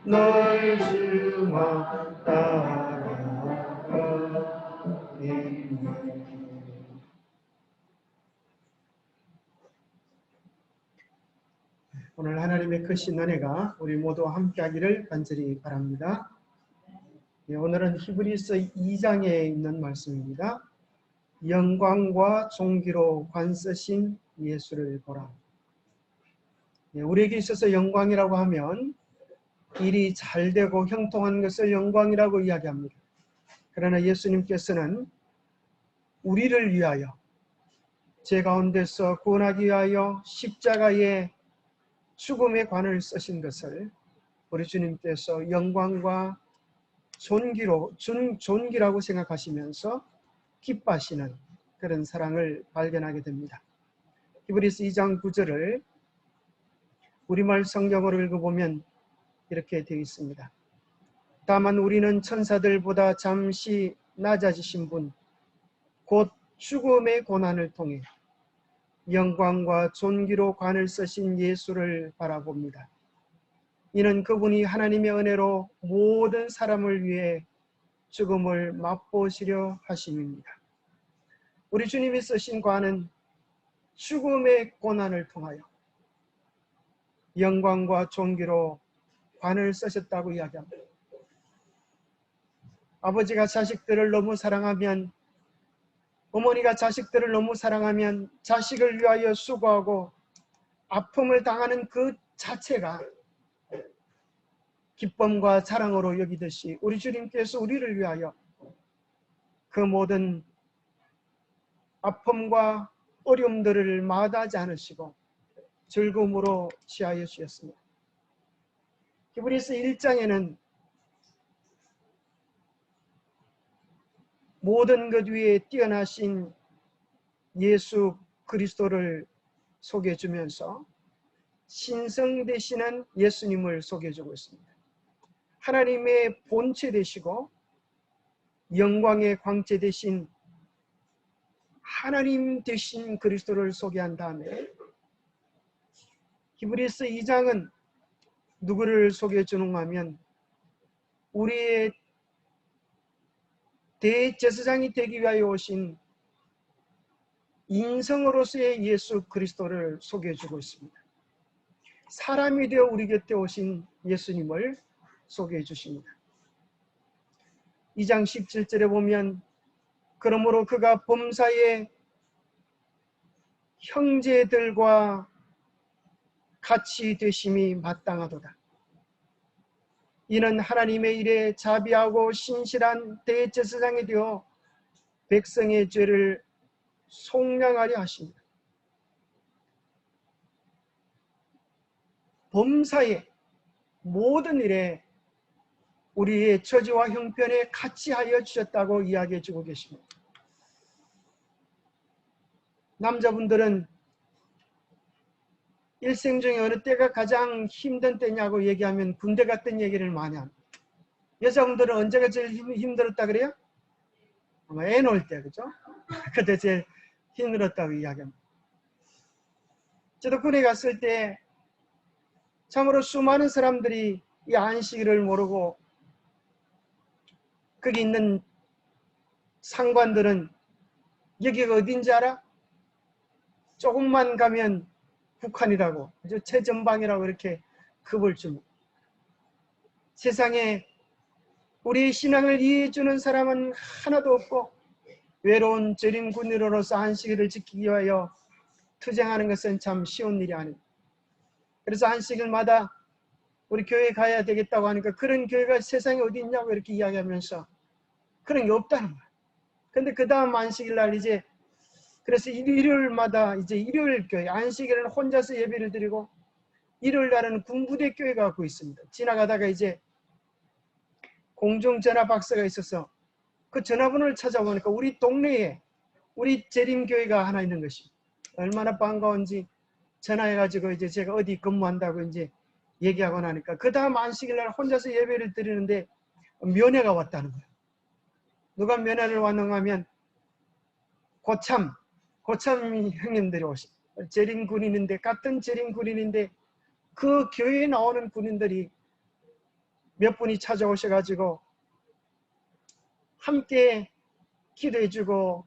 널 주마 따라가리니. 오늘 하나님의 크신 은혜가 우리 모두 함께하기를 간절히 바랍니다. 오늘은 히브리서 2장에 있는 말씀입니다. 영광과 존귀로 관 쓰신 예수를 보라. 우리에게 있어서 영광이라고 하면 일이 잘 되고 형통한 것을 영광이라고 이야기합니다. 그러나 예수님께서는 우리를 위하여, 죄 가운데서 구원하기 위하여 십자가의 죽음의 관을 쓰신 것을 우리 주님께서 영광과 존귀라고 생각하시면서 기뻐하시는 그런 사랑을 발견하게 됩니다. 히브리서 2장 9절을 우리말 성경으로 읽어보면 이렇게 되어 있습니다. 다만 우리는 천사들보다 잠시 낮아지신 분, 곧 죽음의 고난을 통해 영광과 존귀로 관을 쓰신 예수를 바라봅니다. 이는 그분이 하나님의 은혜로 모든 사람을 위해 죽음을 맛보시려 하심입니다. 우리 주님이 쓰신 관은 죽음의 고난을 통하여 영광과 존귀로 관을 쓰셨다고 이야기합니다. 아버지가 자식들을 너무 사랑하면, 어머니가 자식들을 너무 사랑하면 자식을 위하여 수고하고 아픔을 당하는 그 자체가 기쁨과 자랑으로 여기듯이 우리 주님께서 우리를 위하여 그 모든 아픔과 어려움들을 마다하지 않으시고 즐거움으로 취하여 주셨습니다. 히브리서 1장에는 모든 것 위에 뛰어나신 예수 그리스도를 소개해 주면서 신성 되시는 예수님을 소개해 주고 있습니다. 하나님의 본체 되시고 영광의 광채 되신 하나님 되신 그리스도를 소개한 다음에 히브리서 2장은 누구를 소개해 주는가 하면 우리의 대제사장이 되기 위하여 오신 인성으로서의 예수 그리스도를 소개해 주고 있습니다. 사람이 되어 우리 곁에 오신 예수님을 소개해 주십니다. 2장 17절에 보면 그러므로 그가 범사의 형제들과 같이 되심이 마땅하도다. 이는 하나님의 일에 자비하고 신실한 대제사장이 되어 백성의 죄를 속량하려 하십니다. 범사의 모든 일에 우리의 처지와 형편에 같이 하여 주셨다고 이야기해 주고 계십니다. 남자분들은 일생 중에 어느 때가 가장 힘든 때냐고 얘기하면 군대 갔던 얘기를 많이 합니다. 여자분들은 언제가 제일 힘들었다 그래요? 아마 애 놓을 때, 그죠? 그때 제일 힘들었다고 이야기합니다. 저도 군에 갔을 때 참으로 수많은 사람들이 이 안식일을 모르고 거기 있는 상관들은 여기가 어딘지 알아? 조금만 가면 북한이라고, 최전방이라고 이렇게 급을 줍니다. 세상에 우리의 신앙을 이해해주는 사람은 하나도 없고 외로운 저림군인으로서 안식일을 지키기 위하여 투쟁하는 것은 참 쉬운 일이 아닙니다. 그래서 안식일마다 우리 교회에 가야 되겠다고 하니까 그런 교회가 세상에 어디 있냐고 이렇게 이야기하면서 그런 게 없다는 거예요. 근데 그 다음 안식일 날 이제 그래서 일요일마다 이제 일요일 교회, 안식일은 혼자서 예배를 드리고 일요일 날은 군부대 교회가 갖고 있습니다. 지나가다가 이제 공중전화 박스가 있어서 그 전화번호를 찾아보니까 우리 동네에 우리 재림교회가 하나 있는 것이 얼마나 반가운지 전화해가지고 이제 제가 어디 근무한다고 이제 얘기하고 나니까 그 다음 안식일 날 혼자서 예배를 드리는데 면회가 왔다는 거예요. 누가 면회를 왔는가 하면 고참 형님들이 오신 재림 군인인데 같은 재림 군인인데 그 교회에 나오는 군인들이 몇 분이 찾아오셔가지고 함께 기도해주고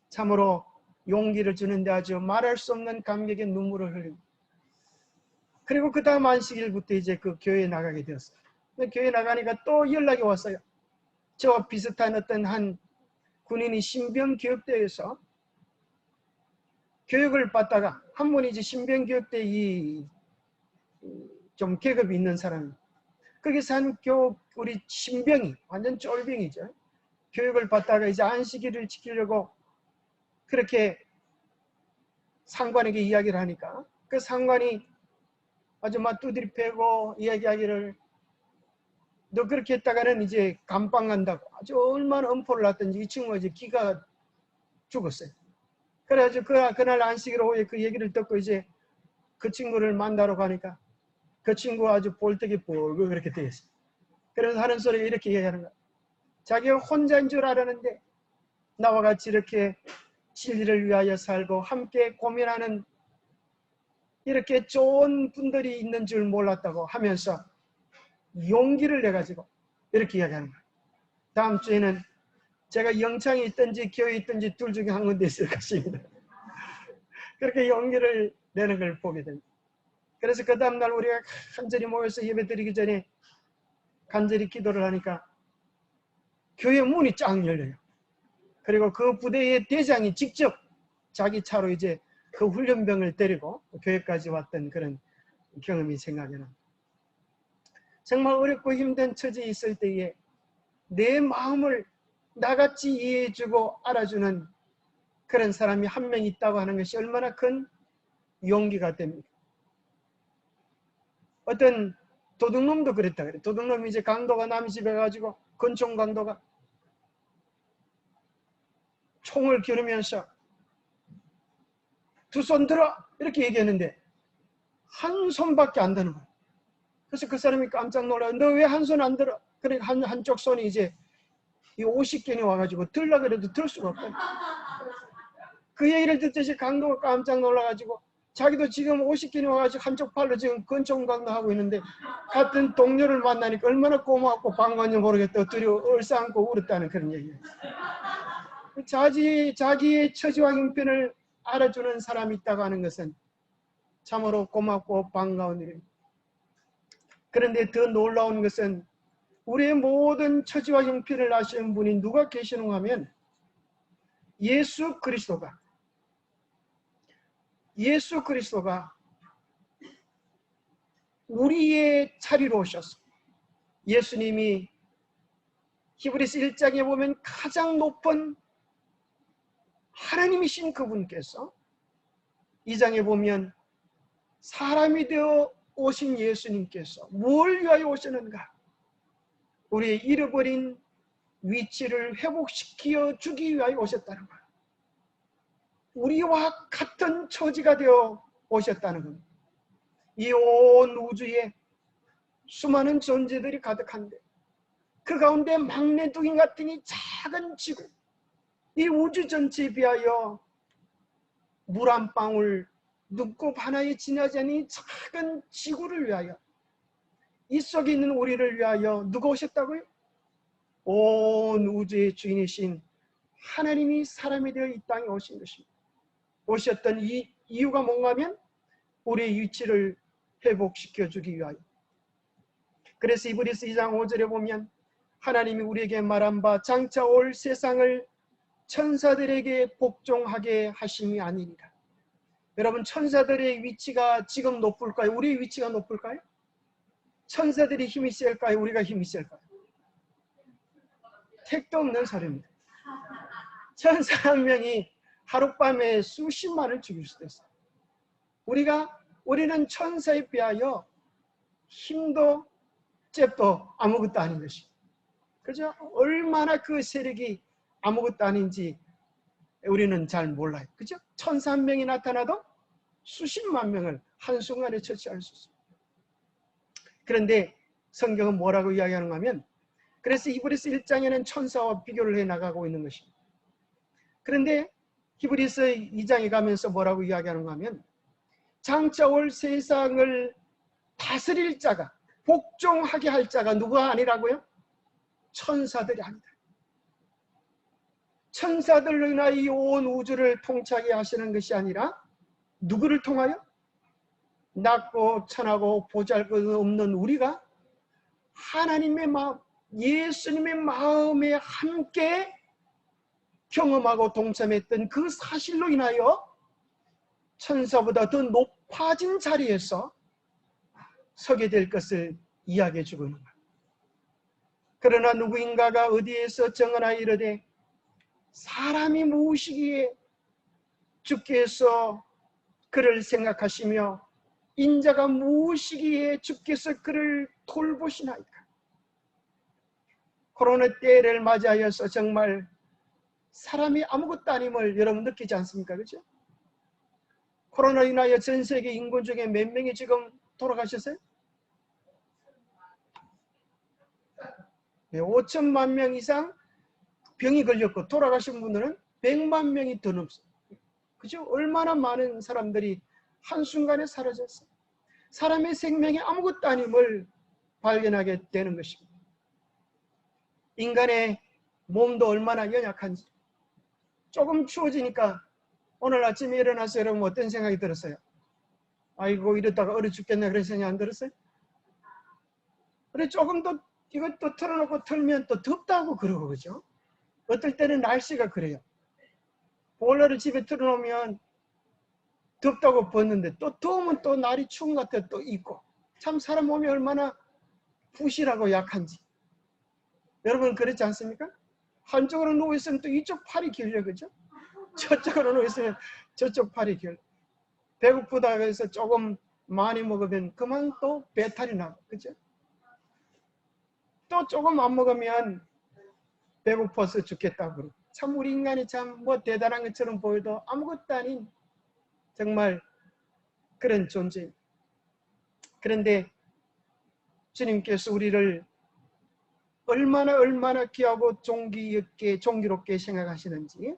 참으로 용기를 주는데 아주 말할 수 없는 감격의 눈물을 흘립니다. 그리고 그 다음 안식일부터 이제 그 교회에 나가게 되었어요. 교회에 나가니까 또 연락이 왔어요. 저와 비슷한 어떤 한 군인이 신병교육대에서 교육을 받다가 한 분이 이제 신병교육대 좀 계급이 있는 사람입니다. 거기서 한 우리 신병이 완전 쫄병이죠. 교육을 받다가 이제 안식일을 지키려고 그렇게 상관에게 이야기를 하니까 그 상관이 아주 막 두드리 패고 이야기하기를 너 그렇게 했다가는 이제 감방 간다고 아주 얼마나 엄포를 놨던지 이 친구가 이제 기가 죽었어요. 그래가지고 그날 안식일 오후에 그 얘기를 듣고 이제 그 친구를 만나러 가니까 그 친구가 아주 볼때기 뻘고 그렇게 되어 있어요. 그래서 하는 소리가 이렇게 얘기하는 거야. 자기가 혼자인 줄 알았는데 나와 같이 이렇게 진리를 위하여 살고 함께 고민하는 이렇게 좋은 분들이 있는 줄 몰랐다고 하면서 용기를 내가지고 이렇게 이야기하는 거예요. 다음 주에는 제가 영창에 있든지 교회에 있든지 둘 중에 한 군데 있을 것입니다. 그렇게 용기를 내는 걸 보게 됩니다. 그래서 그 다음날 우리가 간절히 모여서 예배 드리기 전에 간절히 기도를 하니까 교회 문이 쫙 열려요. 그리고 그 부대의 대장이 직접 자기 차로 이제 그 훈련병을 데리고 교회까지 왔던 그런 경험이 생각이 납니다. 정말 어렵고 힘든 처지에 있을 때에 내 마음을 나같이 이해해주고 알아주는 그런 사람이 한 명 있다고 하는 것이 얼마나 큰 용기가 됩니다. 어떤 도둑놈도 그랬다 그래. 도둑놈이 이제 강도가 남집해가지고 권총 강도가 총을 겨누면서 두 손 들어 이렇게 얘기했는데 한 손밖에 안 드는 거야. 그래서 그 사람이 깜짝 놀라요. 너 왜 한 손 안 들어? 그러니까 한쪽 손이 이제 이 50견이 와가지고 들라 그래도 들 수가 없다. 그 얘기를 듣듯이 강도가 깜짝 놀라가지고 자기도 지금 50견이 와가지고 한쪽 팔로 지금 권총 강도하고 있는데 같은 동료를 만나니까 얼마나 고맙고 반가운지 모르겠다. 둘이 얼싸안고 울었다는 그런 얘기예요. 자기의 처지와 형편을 알아주는 사람이 있다고 하는 것은 참으로 고맙고 반가운 일입니다. 그런데 더 놀라운 것은 우리의 모든 처지와 형편을 아시는 분이 누가 계시는가 하면 예수 그리스도가 우리의 자리로 오셨어. 예수님이 히브리서 1장에 보면 가장 높은 하나님이신 그분께서 2장에 보면 사람이 되어 오신 예수님께서 뭘 위하여 오셨는가? 우리의 잃어버린 위치를 회복시켜 주기 위하여 오셨다는 거예요. 우리와 같은 처지가 되어 오셨다는 겁니다. 이 온 우주에 수많은 존재들이 가득한데 그 가운데 막내둥이 같은 이 작은 지구, 이 우주 전체에 비하여 물 한 방울 눈곱 하나에 지나지 않은 작은 지구를 위하여 이 속에 있는 우리를 위하여 누가 오셨다고요? 온 우주의 주인이신 하나님이 사람이 되어 이 땅에 오신 것입니다. 오셨던 이 이유가 뭔가 하면 우리의 위치를 회복시켜 주기 위하여. 그래서 히브리서 2장 5절에 보면 하나님이 우리에게 말한 바 장차 올 세상을 천사들에게 복종하게 하심이 아니니라. 여러분, 천사들의 위치가 지금 높을까요? 우리의 위치가 높을까요? 천사들이 힘이 셀까요? 우리가 힘이 셀까요? 택도 없는 소리입니다. 천사 한 명이 하룻밤에 수십만을 죽일 수도 있어요. 우리는 천사에 비하여 힘도 잽도 아무것도 아닌 것입니다. 그죠? 얼마나 그 세력이 아무것도 아닌지 우리는 잘 몰라요. 그죠? 천사 한 명이 나타나도 수십만 명을 한순간에 처치할 수 있습니다. 그런데 성경은 뭐라고 이야기하는가 하면 그래서 히브리서 1장에는 천사와 비교를 해나가고 있는 것입니다. 그런데 히브리서 2장에 가면서 뭐라고 이야기하는가 하면 장차 올 세상을 다스릴 자가 복종하게 할 자가 누가 아니라고요? 천사들이 아니다. 천사들로 인하여 이 온 우주를 통치하게 하시는 것이 아니라 누구를 통하여? 낮고 천하고 보잘것없는 우리가 하나님의 마음, 예수님의 마음에 함께 경험하고 동참했던 그 사실로 인하여 천사보다 더 높아진 자리에서 서게 될 것을 이야기해 주고 있는 거예요. 그러나 누구인가가 어디에서 정언하여 이르되 사람이 무엇이기에 주께서 그를 생각하시며 인자가 무엇이기에 주께서 그를 돌보시나이까. 코로나 때를 맞이하여서 정말 사람이 아무것도 아님을 여러분 느끼지 않습니까? 그렇죠? 코로나 인하여 전 세계 인구 중에 몇 명이 지금 돌아가셨어요? 5천만 명 이상 병이 걸렸고 돌아가신 분들은 100만 명이 더 넘습니다. 그죠? 얼마나 많은 사람들이 한순간에 사라졌어요. 사람의 생명이 아무것도 아님을 발견하게 되는 것입니다. 인간의 몸도 얼마나 연약한지. 조금 추워지니까 오늘 아침에 일어나서 여러분 어떤 생각이 들었어요? 아이고 이러다가 얼어 죽겠네 그런 생각 안 들었어요? 그래 조금 더 이것도 틀어놓고 틀면 또 덥다고 그러고 그죠? 어떨 때는 날씨가 그래요. 보일러를 집에 틀어놓으면 덥다고 벗는데 또 더우면 또 날이 추운 것 같아 또 있고. 참 사람 몸이 얼마나 부실하고 약한지. 여러분 그렇지 않습니까? 한쪽으로 누워있으면 또 이쪽 팔이 길려 그죠? 저쪽으로 누워있으면 저쪽 팔이 길려. 배고프다 해서 조금 많이 먹으면 그만 또 배탈이 나고 그죠? 또 조금 안 먹으면 배고파서 죽겠다고 그러고. 참 우리 인간이 참 뭐 대단한 것처럼 보여도 아무것도 아닌 정말 그런 존재입니다. 그런데 주님께서 우리를 얼마나 귀하고 종기롭게 생각하시는지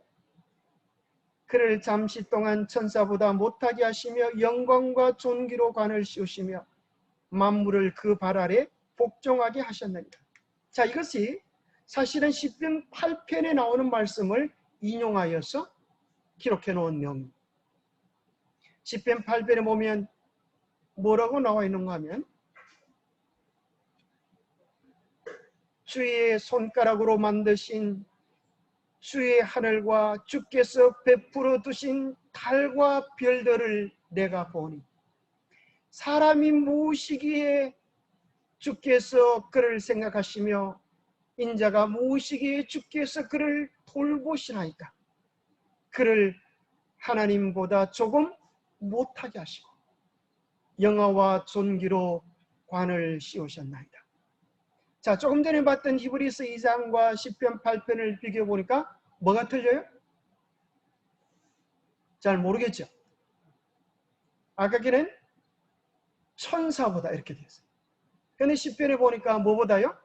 그를 잠시 동안 천사보다 못하게 하시며 영광과 존귀로 관을 씌우시며 만물을 그 발 아래 복종하게 하셨느니라. 자, 이것이 사실은 시편 8편에 나오는 말씀을 인용하여서 기록해 놓은 내용입니다. 시편 8편에 보면 뭐라고 나와 있는가 하면 주의 손가락으로 만드신 주의 하늘과 주께서 베풀어 두신 달과 별들을 내가 보니 사람이 무엇이기에 주께서 그를 생각하시며 인자가 무엇이기에 주께서 그를 돌보시나이까. 그를 하나님보다 조금 못하게 하시고 영화와 존귀로 관을 씌우셨나이다. 자, 조금 전에 봤던 히브리서 2장과 시편 8편을 비교해 보니까 뭐가 틀려요? 잘 모르겠죠. 아까 걔는 천사보다 이렇게 되었어요. 근데 시편에 보니까 뭐보다요?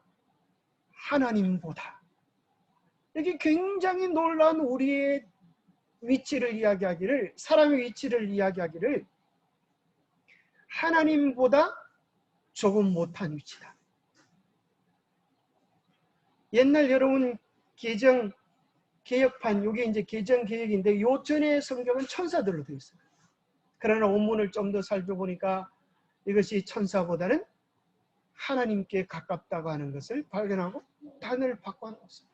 하나님보다. 이게 굉장히 놀라운 우리의 위치를 이야기하기를, 사람의 위치를 이야기하기를 하나님보다 조금 못한 위치다. 옛날 여러분 개정개혁판, 이게 이제 개정개혁인데 요전의 성경은 천사들로 되어 있어요. 그러나 원문을 좀 더 살펴보니까 이것이 천사보다는 하나님께 가깝다고 하는 것을 발견하고 단을 바꿔놓습니다.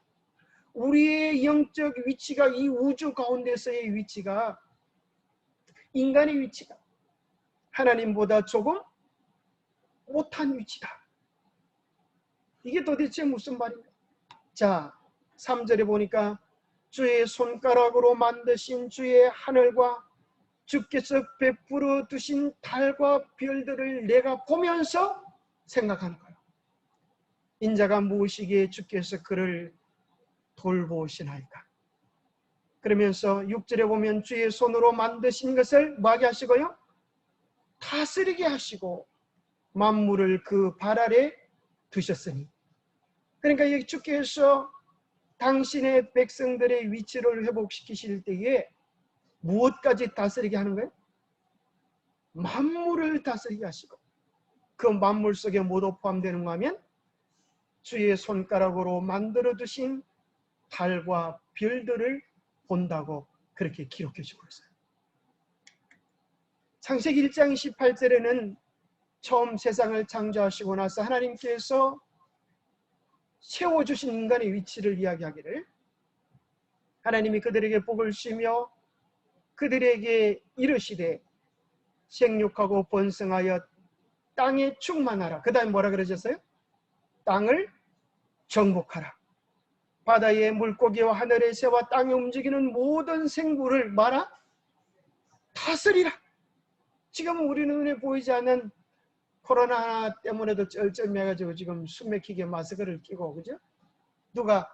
우리의 영적 위치가 이 우주 가운데서의 위치가 인간의 위치가 하나님보다 조금 못한 위치다. 이게 도대체 무슨 말인가? 자, 3절에 보니까 주의 손가락으로 만드신 주의 하늘과 주께서 베풀어 두신 달과 별들을 내가 보면서 생각하는 거예요. 인자가 무엇이기에 주께서 그를 돌보시나이까. 그러면서 6절에 보면 주의 손으로 만드신 것을 뭐하게 하시고요? 다스리게 하시고 만물을 그 발 아래 두셨으니. 그러니까 여기 주께서 당신의 백성들의 위치를 회복시키실 때에 무엇까지 다스리게 하는 거예요? 만물을 다스리게 하시고 그 만물 속에 모두 포함되는가 하면 주의 손가락으로 만들어 두신 달과 별들을 본다고 그렇게 기록해 주고 있어요. 창세기 1장 18절에는 처음 세상을 창조하시고 나서 하나님께서 세워주신 인간의 위치를 이야기하기를 하나님이 그들에게 복을 주시며 그들에게 이르시되 생육하고 번성하여 땅에 충만하라. 그 다음에 뭐라 그러셨어요? 땅을 정복하라. 바다의 물고기와 하늘의 새와 땅에 움직이는 모든 생물을 말아 다스리라. 지금 우리 눈에 보이지 않는 코로나 때문에도 쩔쩔매가지고 지금 숨막히게 마스크를 끼고, 그죠? 누가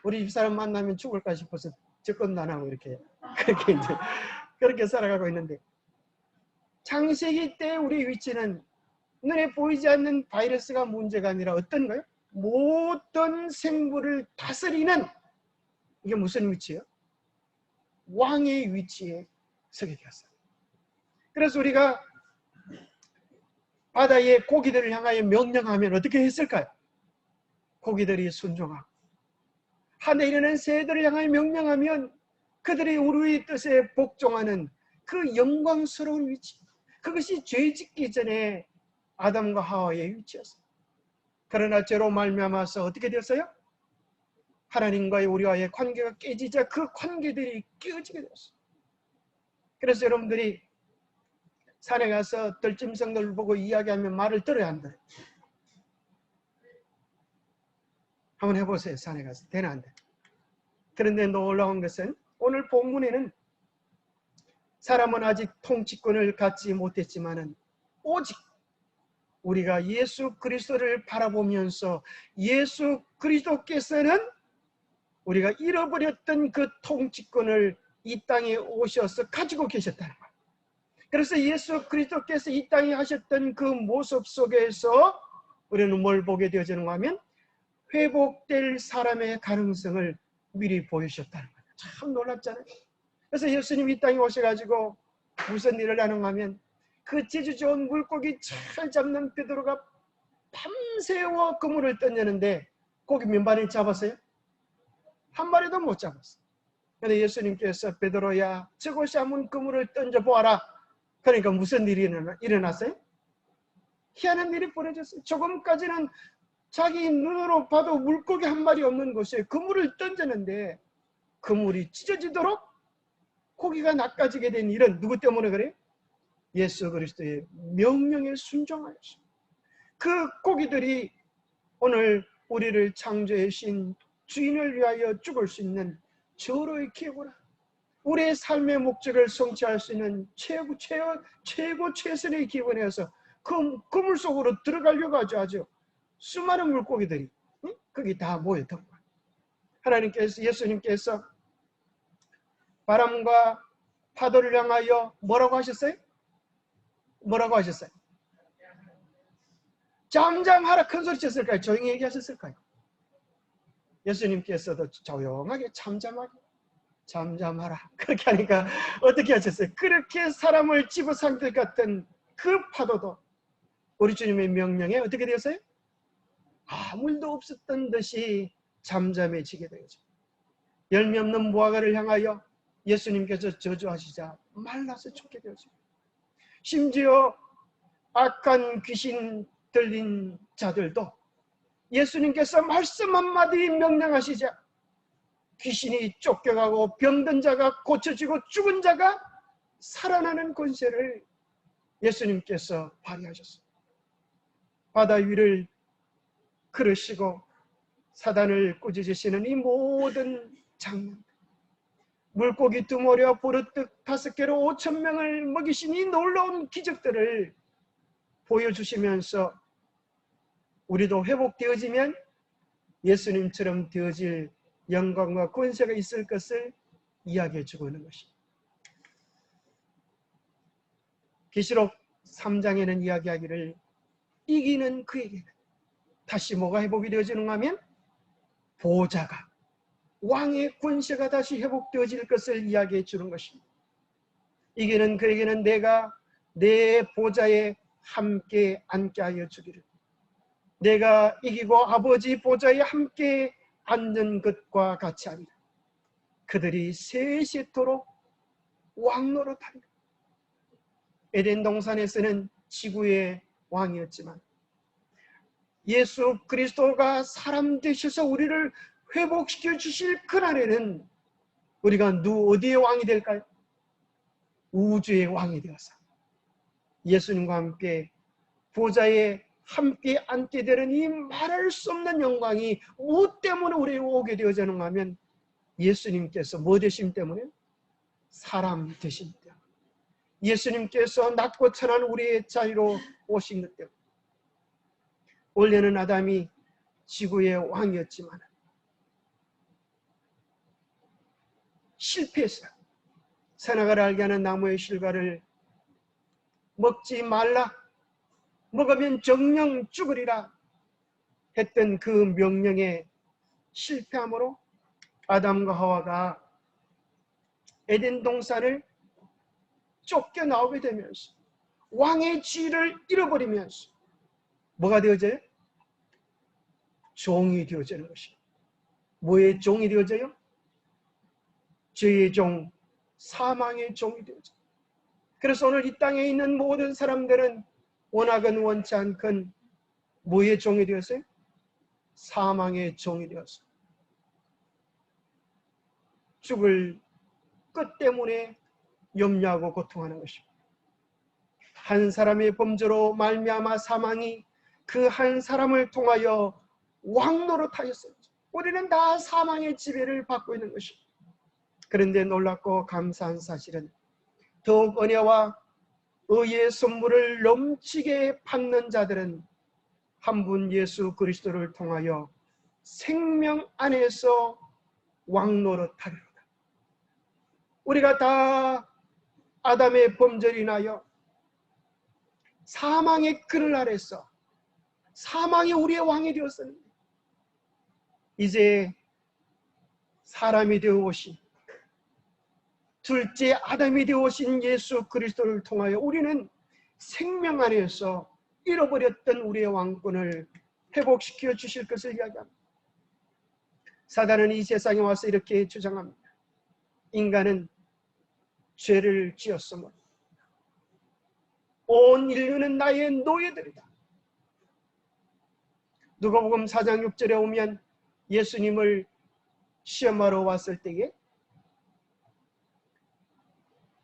우리 집사람 만나면 죽을까 싶어서 접근도 안 하고 이렇게 그렇게 이제 그렇게 살아가고 있는데, 창세기 때 우리 위치는 눈에 보이지 않는 바이러스가 문제가 아니라 어떤 거예요? 모든 생물을 다스리는, 이게 무슨 위치예요? 왕의 위치에 서게 되었어요. 그래서 우리가 바다의 고기들을 향하여 명령하면 어떻게 했을까요? 고기들이 순종하고, 하늘에 있는 새들을 향하여 명령하면 그들이 우리의 뜻에 복종하는 그 영광스러운 위치, 그것이 죄 짓기 전에 아담과 하와의 위치였어요. 그러나 죄로 말미암아서 어떻게 되었어요? 하나님과의 우리와의 관계가 깨지자 그 관계들이 깨어지게 되었어요. 그래서 여러분들이 산에 가서 들짐승들 보고 이야기하면 말을 들어야 안 들어요. 한번 해보세요. 산에 가서. 되나 안 돼? 그런데 놀라운 것은 오늘 본문에는 사람은 아직 통치권을 갖지 못했지만은 오직 우리가 예수 그리스도를 바라보면서 예수 그리스도께서는 우리가 잃어버렸던 그 통치권을 이 땅에 오셔서 가지고 계셨다는 거예요. 그래서 예수 그리스도께서 이 땅에 하셨던 그 모습 속에서 우리는 뭘 보게 되어지는가 하면 회복될 사람의 가능성을 미리 보여주셨다는 거예요. 참 놀랍잖아요. 그래서 예수님이 이 땅에 오셔가지고 무슨 일을 하는가 하면 그 제주 좋은 물고기 잘 잡는 베드로가 밤새워 그물을 던졌는데 고기 몇 마리 잡았어요? 한 마리도 못 잡았어요. 그런데 예수님께서 베드로야 저곳이 한번 그물을 던져보아라. 그러니까 무슨 일이 일어났어요? 희한한 일이 벌어졌어요. 조금까지는 자기 눈으로 봐도 물고기 한 마리 없는 곳에 그물을 던졌는데 그물이 찢어지도록 고기가 낚아지게 된 일은 누구 때문에 그래요? 예수 그리스도의 명령에 순종하였어요. 그 고기들이 오늘 우리를 창조해 주신 주인을 위하여 죽을 수 있는 저로의 기구라. 우리의 삶의 목적을 성취할 수 있는 최고 최선의 기원이어서 그 그물 속으로 들어가려고 아주 수많은 물고기들이 거기 다 모였던 거예요. 하나님께서, 예수님께서 바람과 파도를 향하여 뭐라고 하셨어요? 뭐라고 하셨어요? 잠잠하라. 큰 소리 쳤을까요? 조용히 얘기하셨을까요? 예수님께서도 조용하게 잠잠하라. 그렇게 하니까 어떻게 하셨어요? 그렇게 사람을 집어삼킬 같은 그 파도도 우리 주님의 명령에 어떻게 되었어요? 아무 일도 없었던 듯이 잠잠해지게 되죠. 열매 없는 무화과를 향하여 예수님께서 저주하시자 말라서 죽게 되죠. 심지어 악한 귀신 들린 자들도 예수님께서 말씀 한마디 명령하시자 귀신이 쫓겨가고 병든 자가 고쳐지고 죽은 자가 살아나는 권세를 예수님께서 발휘하셨습니다. 바다 위를 그르시고 사단을 꾸짖으시는 이 모든 장면, 물고기 2마리와 보르떡 5개로 5,000명을 먹이신 이 놀라운 기적들을 보여주시면서 우리도 회복되어지면 예수님처럼 되어질 영광과 권세가 있을 것을 이야기해 주고 있는 것입니다. 계시록 3장에는 이야기하기를 이기는 그에게는 다시 뭐가 회복이 되어지는가 하면 보좌가, 왕의 권세가 다시 회복되어질 것을 이야기해 주는 것입니다. 이기는 그에게는 내가 내 보좌에 함께 앉게 하여 주기를. 내가 이기고 아버지 보좌에 함께 앉는 것과 같이 하리라. 그들이 세세토록 왕노릇하리라. 에덴 동산에서는 지구의 왕이었지만 예수 그리스도가 사람 되셔서 우리를 회복시켜 주실 그날에는 우리가 어디의 왕이 될까요? 우주의 왕이 되어서 예수님과 함께 보좌에 함께 앉게 되는 이 말할 수 없는 영광이 무엇 때문에 우리에게 오게 되어지는가 하면 예수님께서 뭐 되심 때문에? 사람 되심 때문에. 예수님께서 낮고 천한 우리의 자리로 오신 것 때문에. 원래는 아담이 지구의 왕이었지만 실패했어요. 선악을 알게 하는 나무의 실과를 먹지 말라, 먹으면 정령 죽으리라 했던 그 명령에 실패함으로 아담과 하와가 에덴 동산을 쫓겨나오게 되면서 왕의 지위를 잃어버리면서 뭐가 되어져요? 종이 되어지는 것입니다. 뭐의 종이 되어져요? 죄의 종, 사망의 종이 되어져요. 그래서 오늘 이 땅에 있는 모든 사람들은 원하건 원치 않건 뭐의 종이 되었어요? 사망의 종이 되었어요. 죽을 끝 때문에 염려하고 고통하는 것입니다. 한 사람의 범죄로 말미암아 사망이 그 한 사람을 통하여 왕노릇하였어요. 우리는 다 사망의 지배를 받고 있는 것입니다. 그런데 놀랍고 감사한 사실은 더욱 은혜와 의의 선물을 넘치게 받는 자들은 한 분 예수 그리스도를 통하여 생명 안에서 왕노릇하리로다. 우리가 다 아담의 범죄로 인하여 사망의 그늘 아래서 사망이 우리의 왕이 되었었는데 이제 사람이 되어 오신 둘째 아담이 되어 오신 예수 그리스도를 통하여 우리는 생명 안에서 잃어버렸던 우리의 왕권을 회복시켜 주실 것을 이야기합니다. 사단은 이 세상에 와서 이렇게 주장합니다. 인간은 죄를 지었으므로 온 인류는 나의 노예들이다. 누가복음 4장 6절에 오면 예수님을 시험하러 왔을 때에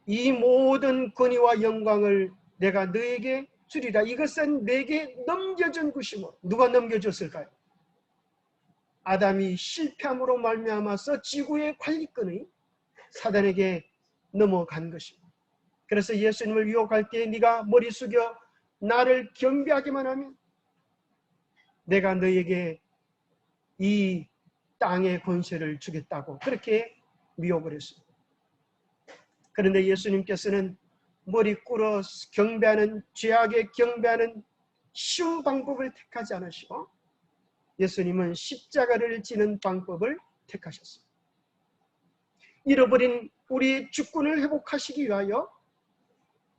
이 모든 권위와 영광을 내가 너에게 주리라. 이것은 내게 넘겨준 것이므로. 누가 넘겨줬을까요? 아담이 실패함으로 말미암아서 지구의 관리권이 사단에게 넘어간 것입니다. 그래서 예수님을 유혹할 때 네가 머리 숙여 나를 경배하기만 하면 내가 너에게 이 땅의 권세를 주겠다고 그렇게 미혹을 했습니다. 그런데 예수님께서는 머리 꿇어 경배하는, 죄악에 경배하는 쉬운 방법을 택하지 않으시고 예수님은 십자가를 지는 방법을 택하셨습니다. 잃어버린 우리의 주권을 회복하시기 위하여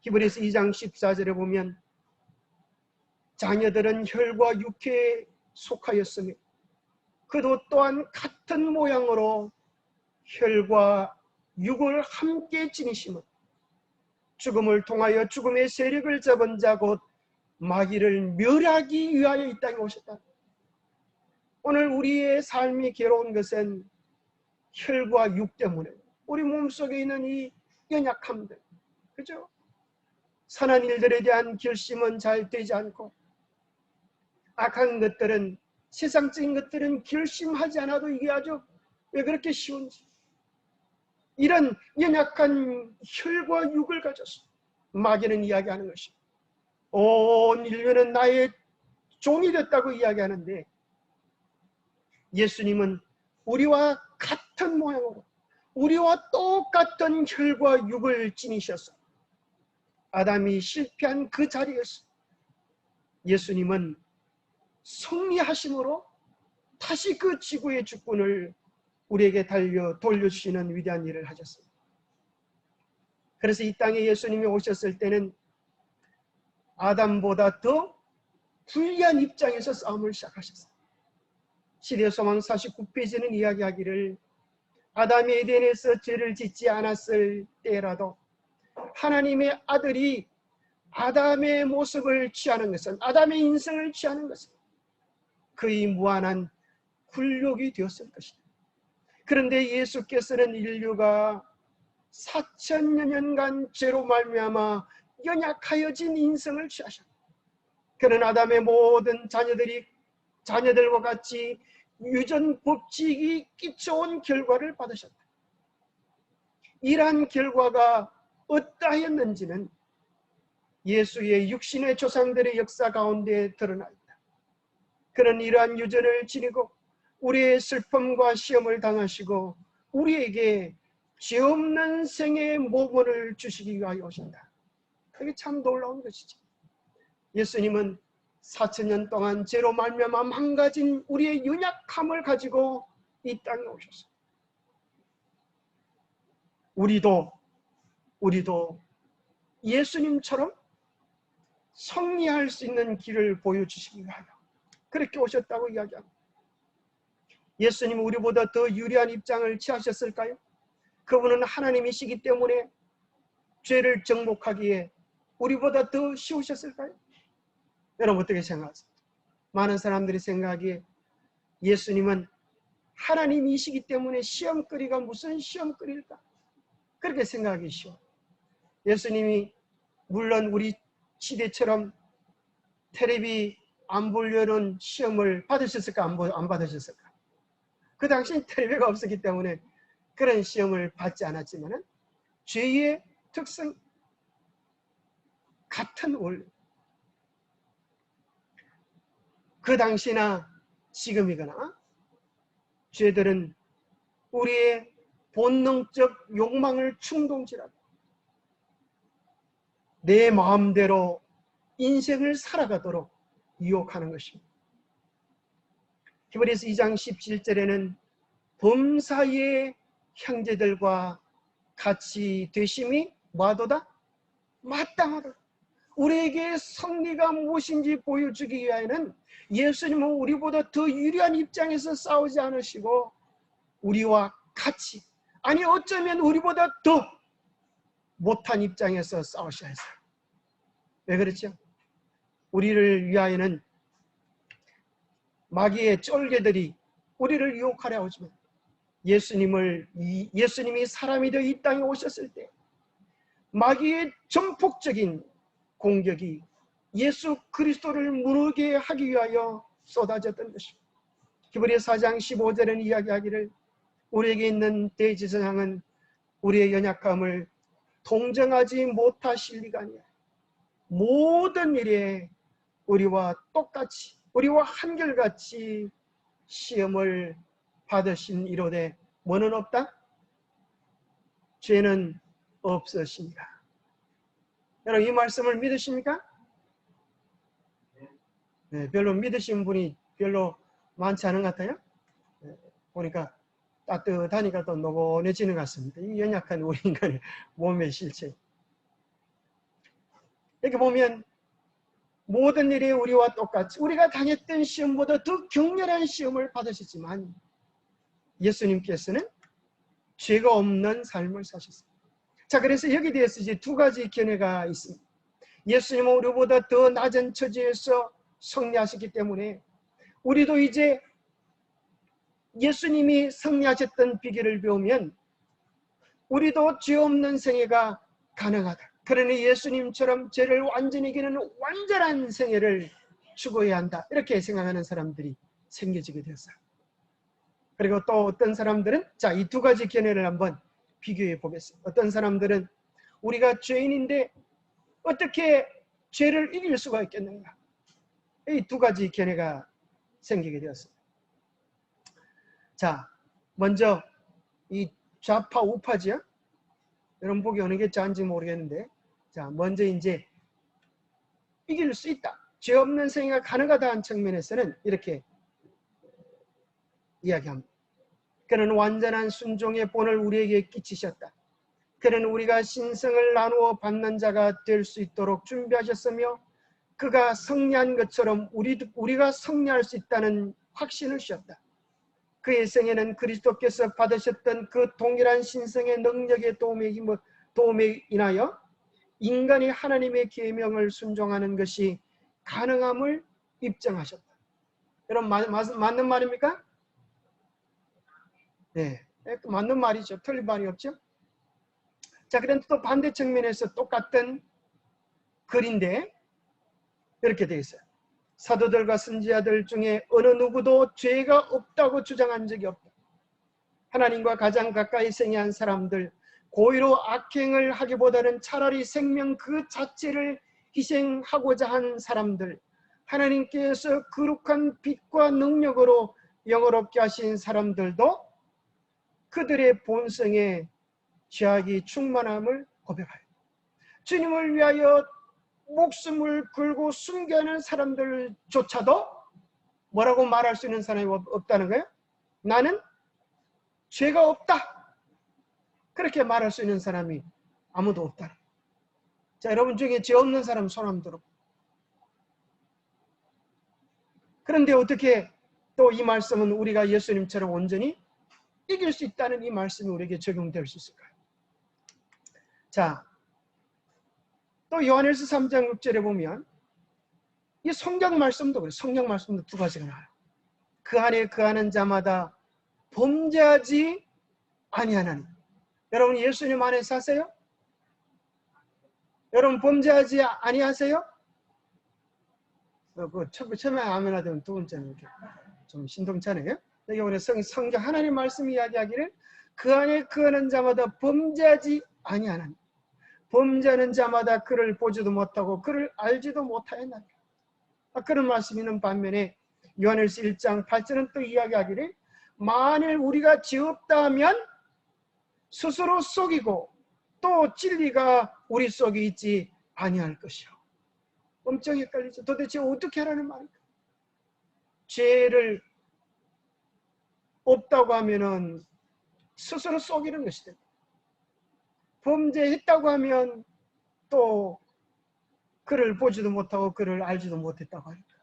히브리서 2장 14절에 보면 자녀들은 혈과 육체에 속하였으며 그도 또한 같은 모양으로 혈과 육을 함께 지니심은 죽음을 통하여 죽음의 세력을 잡은 자 곧 마귀를 멸하기 위하여 이 땅에 오셨다. 오늘 우리의 삶이 괴로운 것은 혈과 육 때문에 우리 몸속에 있는 이 연약함들, 그죠? 선한 일들에 대한 결심은 잘 되지 않고 악한 것들은, 세상적인 것들은 결심하지 않아도 이게 아주 왜 그렇게 쉬운지, 이런 연약한 혈과 육을 가져서 마귀는 이야기하는 것입니다. 온 인류는 나의 종이 됐다고 이야기하는데 예수님은 우리와 같은 모양으로 우리와 똑같은 혈과 육을 지니셔서 아담이 실패한 그 자리에서 예수님은 승리하심으로 다시 그 지구의 주권을 우리에게 돌려주시는 위대한 일을 하셨습니다. 그래서 이 땅에 예수님이 오셨을 때는 아담보다 더 불리한 입장에서 싸움을 시작하셨어요. 시대소망 49페이지는 이야기하기를 아담이 에덴에서 죄를 짓지 않았을 때라도 하나님의 아들이 아담의 모습을 취하는 것은, 아담의 인생을 취하는 것은 그의 무한한 굴욕이 되었을 것이다. 그런데 예수께서는 인류가 4천여 년간 죄로 말미암아 연약하여진 인생을 취하셨다. 그는 아담의 모든 자녀들과 같이 유전 법칙이 끼쳐온 결과를 받으셨다. 이러한 결과가 어떠하였는지는 예수의 육신의 조상들의 역사 가운데 드러나 있다. 그는 이러한 유전을 지니고 우리의 슬픔과 시험을 당하시고 우리에게 죄 없는 생의 모본을 주시기 위하여 오신다. 그게 참 놀라운 것이죠. 예수님은 4,000년 동안 죄로 말미암아 망가진 우리의 연약함을 가지고 이 땅에 오셨어요. 우리도 예수님처럼 승리할 수 있는 길을 보여주시기 위하여 그렇게 오셨다고 이야기합니다. 예수님은 우리보다 더 유리한 입장을 취하셨을까요? 그분은 하나님이시기 때문에 죄를 정복하기에 우리보다 더 쉬우셨을까요? 여러분 어떻게 생각하세요? 많은 사람들이 생각하기에 예수님은 하나님이시기 때문에 시험거리가 무슨 시험거리일까? 그렇게 생각하기 쉬워. 예수님이 물론 우리 시대처럼 텔레비 안 보려는 시험을 받으셨을까? 안 받으셨을까? 그 당시 텔레비가 없었기 때문에 그런 시험을 받지 않았지만 죄의 특성 같은 원리, 그 당시나 지금이거나 죄들은 우리의 본능적 욕망을 충동질하고 내 마음대로 인생을 살아가도록 유혹하는 것입니다. 히브리서 2장 17절에는 범사의 형제들과 같이 되심이 뭐하도다? 마땅하다. 우리에게 승리가 무엇인지 보여주기 위하여는 예수님은 우리보다 더 유리한 입장에서 싸우지 않으시고 우리와 같이, 아니 어쩌면 우리보다 더 못한 입장에서 싸우셔야 했어요. 왜 그렇죠? 우리를 위하여는 마귀의 쫄개들이 우리를 유혹하려 하지만 예수님이 사람이 되어 이 땅에 오셨을 때 마귀의 전폭적인 공격이 예수 그리스도를 무너게 하기 위하여 쏟아졌던 것입니다. 히브리서 4장 15절에는 이야기하기를 우리에게 있는 대지선상은 우리의 연약함을 동정하지 못하실 리가 아니야. 모든 일에 우리와 똑같이, 우리와 한결같이 시험을 받으신 이로되 뭐는 없다? 죄는 없으십니다. 여러분 이 말씀을 믿으십니까? 네, 별로 믿으신 분이 별로 많지 않은 것 같아요. 네, 보니까 따뜻하니까 또 노곤해지는 것 같습니다. 이 연약한 우리 인간의 몸의 실체. 이렇게 보면 모든 일이 우리와 똑같이 우리가 당했던 시험보다 더 격렬한 시험을 받으셨지만 예수님께서는 죄가 없는 삶을 사셨습니다. 자, 그래서 여기에 대해서 이제 두 가지 견해가 있습니다. 예수님은 우리보다 더 낮은 처지에서 승리하셨기 때문에 우리도 이제 예수님이 승리하셨던 비결을 배우면 우리도 죄 없는 생애가 가능하다. 그러니 예수님처럼 죄를 완전히 이기는 완전한 생애를 추구해야 한다. 이렇게 생각하는 사람들이 생겨지게 되었어요. 그리고 또 어떤 사람들은 자, 이 두 가지 견해를 한번 비교해 보겠습니다. 어떤 사람들은 우리가 죄인인데 어떻게 죄를 이길 수가 있겠는가? 이 두 가지 견해가 생기게 되었습니다. 자, 먼저 이 좌파 우파지요? 여러분 보기 어느 게 짜인지 모르겠는데, 자, 먼저 이제 이길 수 있다, 죄 없는 생애가 가능하다는 측면에서는 이렇게 이야기합니다. 그는 완전한 순종의 본을 우리에게 끼치셨다. 그는 우리가 신성을 나누어 받는 자가 될 수 있도록 준비하셨으며 그가 승리한 것처럼 우리가 승리할 수 있다는 확신을 주셨다. 그의 생에는 그리스도께서 받으셨던 그 동일한 신성의 능력의 도움에 인하여 인간이 하나님의 계명을 순종하는 것이 가능함을 입증하셨다. 여러분 맞는 말입니까? 네, 맞는 말이죠. 틀린 말이 없죠. 자, 그런데 또 반대 측면에서 똑같은 글인데 이렇게 되어 있어요. 사도들과 선지자들 중에 어느 누구도 죄가 없다고 주장한 적이 없다. 하나님과 가장 가까이 생애한 사람들, 고의로 악행을 하기보다는 차라리 생명 그 자체를 희생하고자 한 사람들, 하나님께서 거룩한 빛과 능력으로 영화롭게 하신 사람들도 그들의 본성에 죄악이 충만함을 고백하여 주님을 위하여 목숨을 걸고 순교하는 사람들조차도 뭐라고 말할 수 있는 사람이 없다는 거예요? 나는 죄가 없다. 그렇게 말할 수 있는 사람이 아무도 없다. 자, 여러분 중에 죄 없는 사람 손 한번 들어. 그런데 어떻게 또 이 말씀은 우리가 예수님처럼 온전히 이길 수 있다는 이 말씀이 우리에게 적용될 수 있을까요? 자, 또 요한일서 3장 6절에 보면 이 성경 말씀도 그래요. 성경 말씀도 두 가지가 나와요. 그 안에 거하는 자마다 범죄하지 아니하나니. 여러분 예수님 안에 사세요? 여러분 범죄하지 아니하세요? 처음에 아멘 하면 두 번째는 이렇게 좀 신동차네요. 여기 성경 하나님 말씀이 이야기하기를 그 안에 거하는 자마다 범죄하지 아니하나니. 범죄하는 자마다 그를 보지도 못하고 그를 알지도 못하였나니. 그런 말씀이 있는 반면에 요한일서 1장 8절은 또 이야기하기를 만일 우리가 죄 없다 하면 스스로 속이고 또 진리가 우리 속에 있지 아니할 것이요. 엄청 헷갈리죠. 도대체 어떻게 하라는 말일까? 죄를 없다고 하면은 스스로 속이는 것이 됩니다. 범죄했다고 하면 또 그를 보지도 못하고 그를 알지도 못했다고 하니까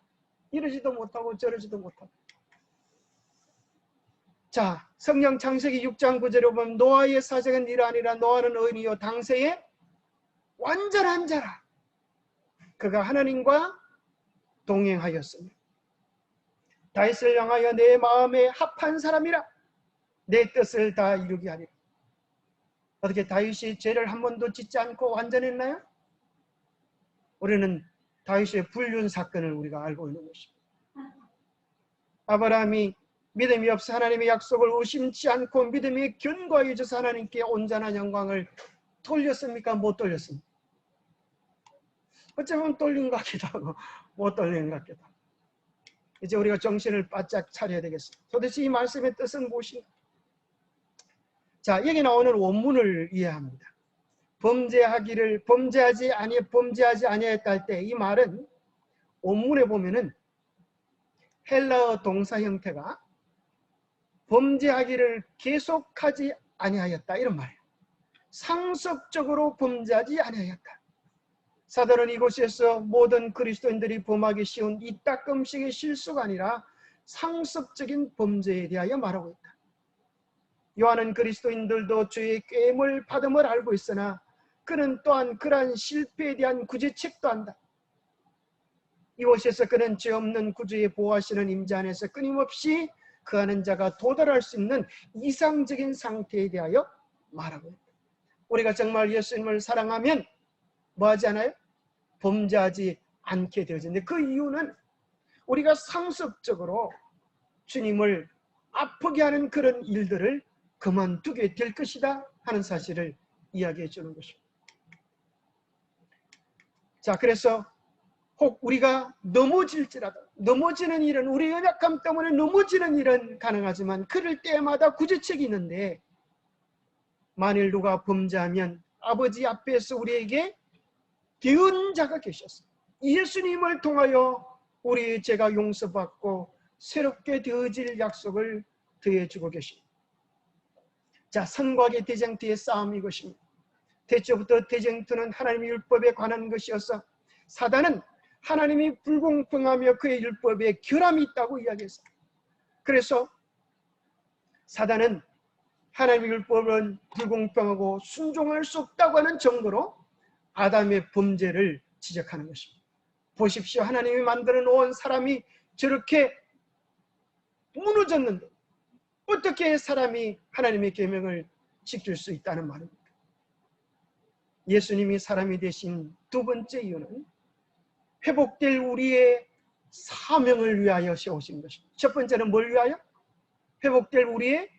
이러지도 못하고 저러지도 못하고. 자, 성경 창세기 6장 9절에 보면 노아의 사적은 이러하니라. 노아는 의인이요 당세에 완전한 자라. 그가 하나님과 동행하였으며 다윗을 향하여 내 마음에 합한 사람이라. 내 뜻을 다 이루게 하리라. 어떻게 다윗이 죄를 한 번도 짓지 않고 완전했나요? 우리는 다윗의 불륜 사건을 우리가 알고 있는 것입니다. 아브라함이 믿음이 없어 하나님의 약속을 의심치 않고 믿음이 견고하게 져서 하나님께 온전한 영광을 돌렸습니까? 못 돌렸습니까? 어쩌면 돌린 것 같기도 하고 못 돌린 것 같기도 하고. 이제 우리가 정신을 바짝 차려야 되겠습니다. 도대체 이 말씀의 뜻은 무엇인가? 자, 여기 나오는 원문을 이해합니다. 범죄하지 아니했다 할 때 이 말은 원문에 보면은 헬라어 동사 형태가 범죄하기를 계속하지 아니하였다 이런 말이에요. 상습적으로 범죄하지 아니하였다. 사도는 이곳에서 모든 그리스도인들이 범하기 쉬운 이따금씩의 실수가 아니라 상습적인 범죄에 대하여 말하고 있다. 요한은 그리스도인들도 주의 꾀임을 받음을 알고 있으나 그는 또한 그러한 실패에 대한 구제책도 한다. 이곳에서 그는 죄 없는 구주의 보호하시는 임재 안에서 끊임없이 거하는 자가 도달할 수 있는 이상적인 상태에 대하여 말하고 있다. 우리가 정말 예수님을 사랑하면 뭐하지 않아요? 범죄하지 않게 되어지는데 그 이유는 우리가 상습적으로 주님을 아프게 하는 그런 일들을 그만두게 될 것이다 하는 사실을 이야기해 주는 것입니다. 자, 그래서 혹 우리가 넘어질지라도 넘어지는 일은 우리 연약함 때문에 넘어지는 일은 가능하지만 그럴 때마다 구제책이 있는데 만일 누가 범죄하면 아버지 앞에서 우리에게 대언자가 계셨어요. 예수님을 통하여 우리의 죄가 용서받고 새롭게 되어질 약속을 더해주고 계십니다. 자, 선과 악의 대쟁투의 싸움 이것입니다. 태초부터 대쟁투는 하나님의 율법에 관한 것이어서 사단은 하나님이 불공평하며 그의 율법에 결함이 있다고 이야기했어요. 그래서 사단은 하나님의 율법은 불공평하고 순종할 수 없다고 하는 정도로 아담의 범죄를 지적하는 것입니다. 보십시오. 하나님이 만들어 놓은 사람이 저렇게 무너졌는데 어떻게 사람이 하나님의 계명을 지킬 수 있다는 말입니까? 예수님이 사람이 되신 두 번째 이유는 회복될 우리의 사명을 위하여 세우신 것입니다. 첫 번째는 뭘 위하여? 회복될 우리의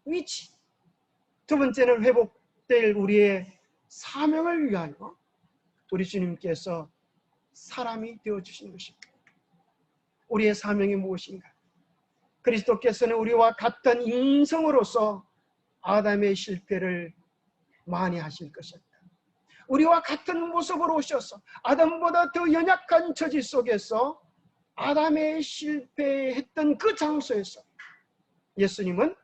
위치. 두 번째는 회복될 우리의 사명을 위하여 우리 주님께서 사람이 되어주신 것입니다. 우리의 사명이 무엇인가? 그리스도께서는 우리와 같은 인성으로서 아담의 실패를 많이 하실 것입니다. 우리와 같은 모습으로 오셔서 아담보다 더 연약한 처지 속에서 아담의 실패했던 그 장소에서 예수님은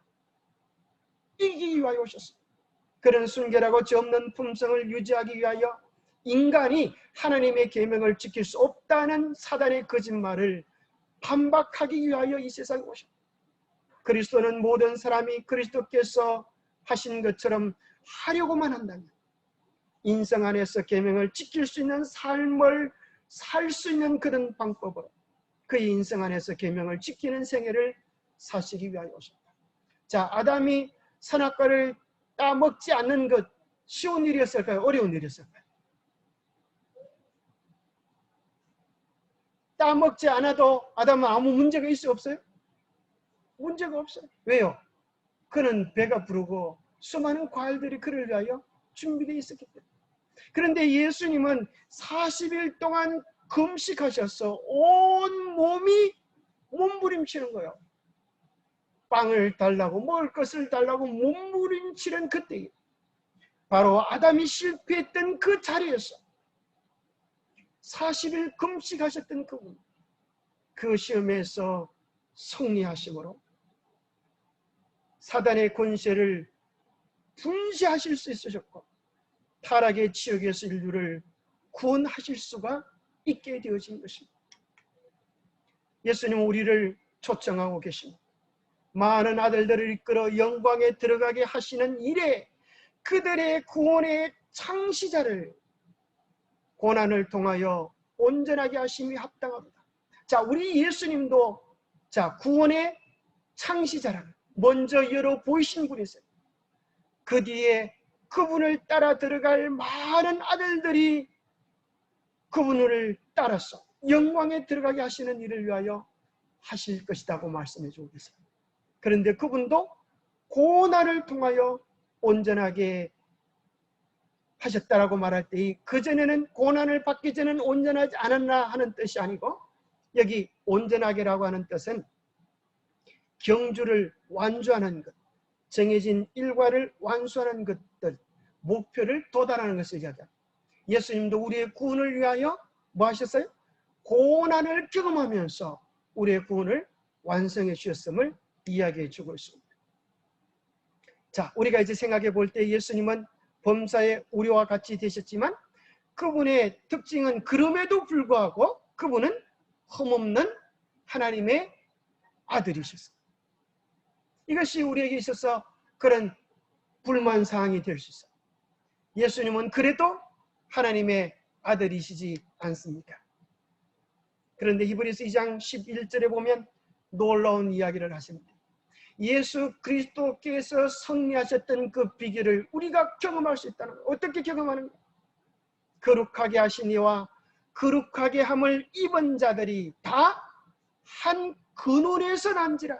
이기기 위하여 오셨습니다. 그런 순결하고 죄 없는 품성을 유지하기 위하여 인간이 하나님의 계명을 지킬 수 없다는 사단의 거짓말을 반박하기 위하여 이 세상에 오셨습니다. 그리스도는 모든 사람이 그리스도께서 하신 것처럼 하려고만 한다면 인생 안에서 계명을 지킬 수 있는 삶을 살 수 있는 그런 방법으로 그 인생 안에서 계명을 지키는 생애를 사시기 위하여 오셨다. 자, 아담이 선악과를 따먹지 않는 것 쉬운 일이었을까요? 어려운 일이었을까요? 따먹지 않아도 아담은 아무 문제가 있어요? 없어요? 문제가 없어요. 왜요? 그는 배가 부르고 수많은 과일들이 그를 위하여 준비되어 있었기 때문에. 그런데 예수님은 40일 동안 금식하셔서 온 몸이 몸부림치는 거예요. 빵을 달라고 먹을 것을 달라고 몸부림치는 그때에 바로 아담이 실패했던 그 자리에서 40일 금식하셨던 그분, 그 시험에서 승리하심으로 사단의 권세를 분쇄하실 수 있으셨고 타락의 지역에서 인류를 구원하실 수가 있게 되어진 것입니다. 예수님은 우리를 초청하고 계십니다. 많은 아들들을 이끌어 영광에 들어가게 하시는 일에 그들의 구원의 창시자를 고난을 통하여 온전하게 하심이 합당합니다. 자, 우리 예수님도 자, 구원의 창시자라는 먼저 열어 보이신 분이세요. 그 뒤에 그분을 따라 들어갈 많은 아들들이 그분을 따라서 영광에 들어가게 하시는 일을 위하여 하실 것이라고 말씀해 주고 계세요. 그런데 그분도 고난을 통하여 온전하게 하셨다라고 말할 때 그전에는 고난을 받기 전에는 온전하지 않았나 하는 뜻이 아니고 여기 온전하게라고 하는 뜻은 경주를 완주하는 것, 정해진 일과를 완수하는 것들, 목표를 도달하는 것을 이야기합니다. 예수님도 우리의 구원을 위하여 뭐 하셨어요? 고난을 경험하면서 우리의 구원을 완성해 주셨음을 이야기해 주고 있습니다. 자, 우리가 이제 생각해 볼 때 예수님은 범사에 우리와 같이 되셨지만 그분의 특징은 그럼에도 불구하고 그분은 흠없는 하나님의 아들이셨습니다. 이것이 우리에게 있어서 그런 불만사항이 될 수 있어요. 예수님은 그래도 하나님의 아들이시지 않습니까? 그런데 히브리서 2장 11절에 보면 놀라운 이야기를 하십니다. 예수 그리스도께서 승리하셨던 그 비결을 우리가 경험할 수 있다는 거예요. 어떻게 경험하는 거예요? 거룩하게 하신 이와 거룩하게 함을 입은 자들이 다 한 근원에서 난지라.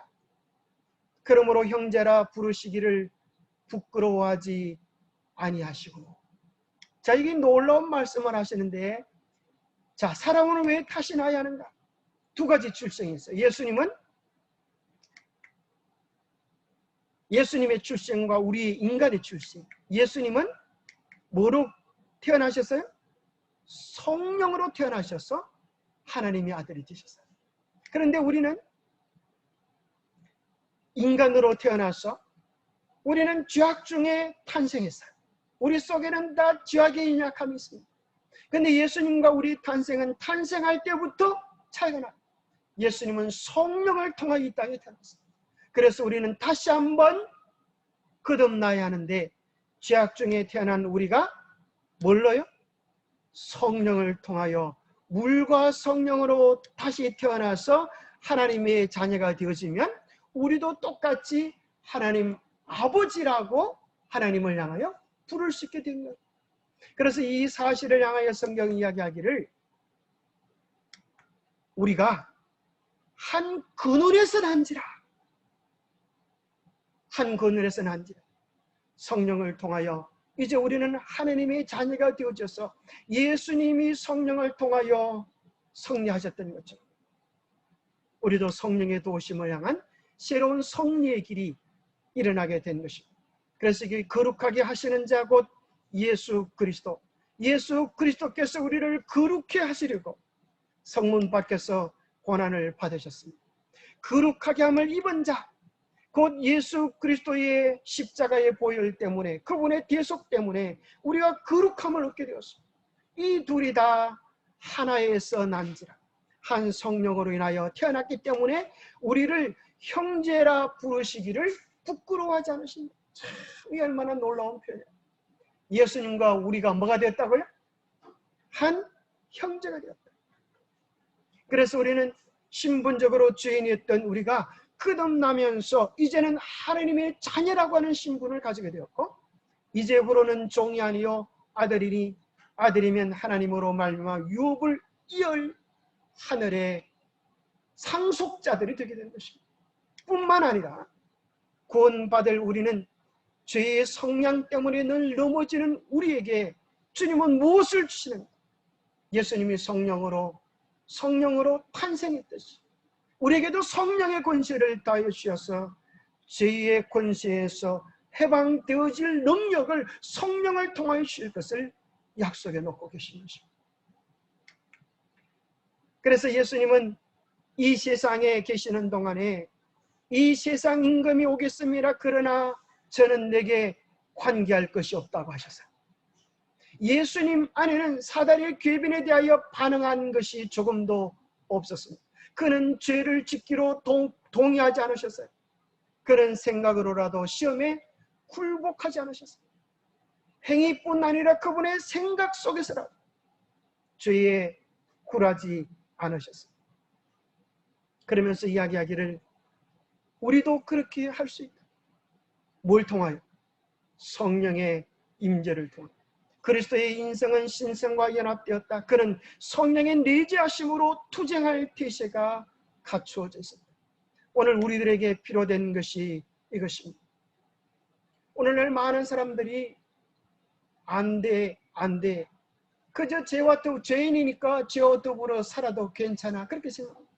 그러므로 형제라 부르시기를 부끄러워하지 아니하시고. 자, 이게 놀라운 말씀을 하시는데, 자, 사람은 왜 타신하야 하는가? 두 가지 출생이 있어요. 예수님의 출생과 우리 인간의 출생. 예수님은 뭐로 태어나셨어요? 성령으로 태어나셔서 하나님의 아들이 되셨어요. 그런데 우리는 인간으로 태어나서 우리는 죄악 중에 탄생했어요. 우리 속에는 다 죄악의 연약함이 있습니다. 근데 예수님과 우리 탄생은 탄생할 때부터 차이가 나요. 예수님은 성령을 통하여 이 땅에 태어났어요. 그래서 우리는 다시 한번 거듭나야 하는데, 죄악 중에 태어난 우리가 뭘로요? 성령을 통하여 물과 성령으로 다시 태어나서 하나님의 자녀가 되어지면 우리도 똑같이 하나님 아버지라고 하나님을 향하여 부를 수 있게 된 거예요. 그래서 이 사실을 향하여 성경이 이야기하기를, 우리가 한 그늘에서 난지라, 한 그늘에서 난지라. 성령을 통하여 이제 우리는 하나님의 자녀가 되어져서 예수님이 성령을 통하여 승리하셨던 것처럼 우리도 성령의 도우심을 향한 새로운 승리의 길이 일어나게 된 것입니다. 그래서 이 거룩하게 하시는 자 곧 예수 그리스도, 예수 그리스도께서 우리를 거룩해 하시려고 성문 밖에서 고난을 받으셨습니다. 거룩하게 함을 입은 자, 곧 예수 그리스도의 십자가의 보혈 때문에, 그분의 대속 때문에 우리가 거룩함을 얻게 되었습니다. 이 둘이 다 하나에서 난지라, 한 성령으로 인하여 태어났기 때문에 우리를 형제라 부르시기를 부끄러워하지 않으십니다. 참, 이 얼마나 놀라운 표현이에요. 예수님과 우리가 뭐가 되었다고요? 한 형제가 되었다. 그래서 우리는 신분적으로 죄인이었던 우리가 거듭나면서 이제는 하나님의 자녀라고 하는 신분을 가지게 되었고, 이제부로는 종이 아니요 아들이니, 아들이면 하나님으로 말미암아 유업을 이을 하늘의 상속자들이 되게 된 것입니다. 뿐만 아니라 구원받을 우리는 죄의 성량 때문에 늘 넘어지는 우리에게 주님은 무엇을 주시는가? 예수님이 성령으로 탄생했듯이 우리에게도 성령의 권세를 다하여 주셔서 죄의 권세에서 해방되어질 능력을 성령을 통하여 주실 것을 약속해 놓고 계신 것입니다. 그래서 예수님은 이 세상에 계시는 동안에 이 세상 임금이 오겠습니다. 그러나 저는 내게 관계할 것이 없다고 하셨어요. 예수님 안에는 사단의 괴변에 대하여 반응한 것이 조금도 없었습니다. 그는 죄를 짓기로 동의하지 않으셨어요. 그런 생각으로라도 시험에 굴복하지 않으셨어요. 행위뿐 아니라 그분의 생각 속에서라도 죄에 굴하지 않으셨어요. 그러면서 이야기하기를, 우리도 그렇게 할 수 있다. 뭘 통하여? 성령의 임재를 통하여. 그리스도의 인성은 신성과 연합되었다. 그는 성령의 내재하심으로 투쟁할 태세가 갖추어져 있습니다. 오늘 우리들에게 필요된 것이 이것입니다. 오늘날 많은 사람들이 안 돼, 그저 죄와 죄인이니까 죄와 더불어 살아도 괜찮아, 그렇게 생각합니다.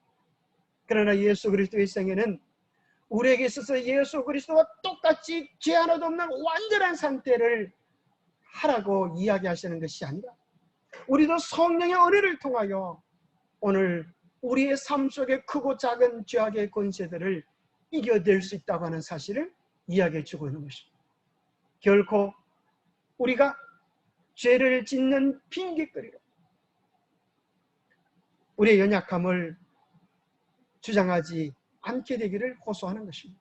그러나 예수 그리스도의 생애는 우리에게 있어서 예수 그리스도와 똑같이 죄 하나도 없는 완전한 상태를 하라고 이야기하시는 것이 아니라, 우리도 성령의 은혜를 통하여 오늘 우리의 삶 속에 크고 작은 죄악의 권세들을 이겨낼 수 있다고 하는 사실을 이야기해 주고 있는 것입니다. 결코 우리가 죄를 짓는 핑계거리로 우리의 연약함을 주장하지 않게 되기를 호소하는 것입니다.